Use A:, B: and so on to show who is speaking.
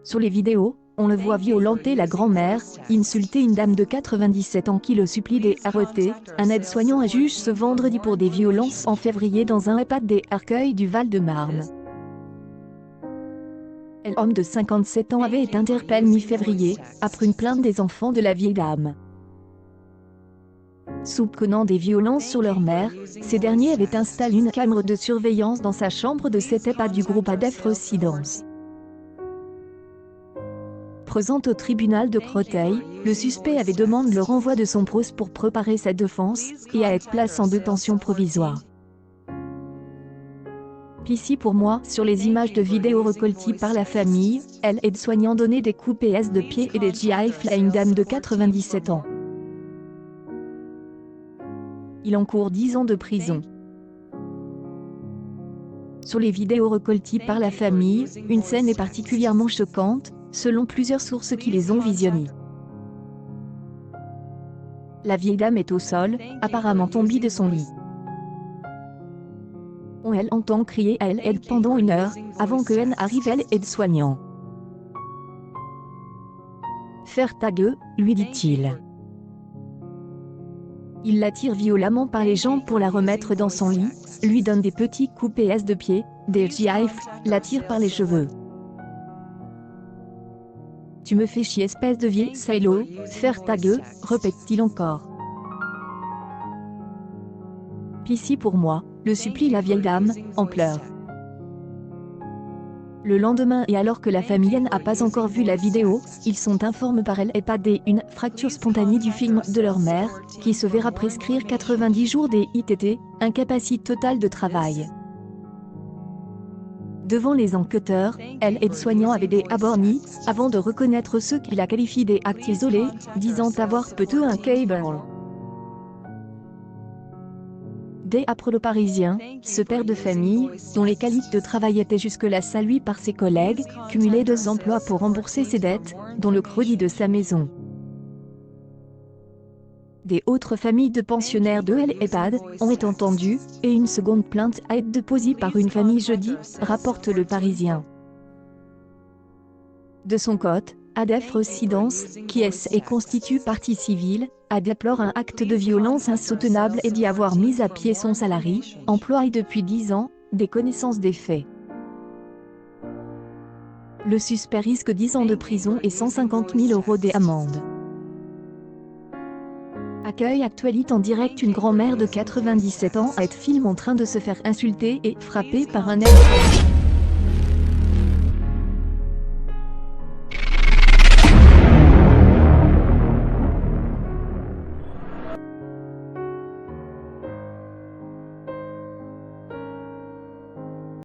A: Sur les vidéos, on le voit violenter la grand-mère, insulter une dame de 97 ans qui le supplie d'arrêter. Un aide-soignant est juge ce vendredi pour des violences en février dans un EHPAD des Arcueils du Val-de-Marne. L'homme de 57 ans avait été interpellé mi-février, après une plainte des enfants de la vieille dame. Soupçonnant des violences sur leur mère, ces derniers avaient installé une caméra de surveillance dans sa chambre de cet EHPAD du groupe ADEF Résidence. Présent au tribunal de Créteil, le suspect avait demandé le renvoi de son procès pour préparer sa défense et à être placé en détention provisoire. Ici pour moi, sur les images de vidéo recoltées par la famille, l'aide-soignant donnait des coups de pied et des gifles à une dame de 97 ans. Il encourt 10 ans de prison. Sur les vidéos recoltées par la famille, une scène est particulièrement choquante, selon plusieurs sources qui les ont visionnées. La vieille dame est au sol, apparemment tombée de son lit. Elle entend crier à elle pendant 1 heure, avant que arrive l'aide-soignant. Faire ta gueule, lui dit-il. Il la tire violemment par les jambes pour la remettre dans son lit, lui donne des petits coups de pied, des gifles, la tire par les cheveux. Tu me fais chier espèce de vieille salaud, faire ta gueule, répète-t-il encore. Ici pour moi, le supplie la vieille dame, en pleurs. Le lendemain et alors que la famille n'a pas encore vu la vidéo, ils sont informés par l'EHPAD d'une fracture spontanée du film de leur mère, qui se verra prescrire 90 jours des ITT, incapacité totale de travail. Devant les enquêteurs, l'aide-soignant avait des abornis, avant de reconnaître ceux qu'il a qualifiés d'actes isolés, disant avoir peut-être un câble. Après le Parisien, ce père de famille, dont les qualités de travail étaient jusque-là saluées par ses collègues, cumulait 2 emplois pour rembourser ses dettes, dont le crédit de sa maison. Des autres familles de pensionnaires de l'EHPAD ont été entendues, et une seconde plainte a été déposée par une famille jeudi, rapporte le Parisien. De son côté, ADEF Résidence, qui est constitue partie civile, a déploré un acte de violence insoutenable et d'y avoir mis à pied son salarié, employé depuis 10 ans, des connaissances des faits. Le suspect risque 10 ans de prison et 150 000 € d'amende. Accueil actualité en direct. Une grand-mère de 97 ans a été filmée en train de se faire insulter et frapper par un aide-soignant.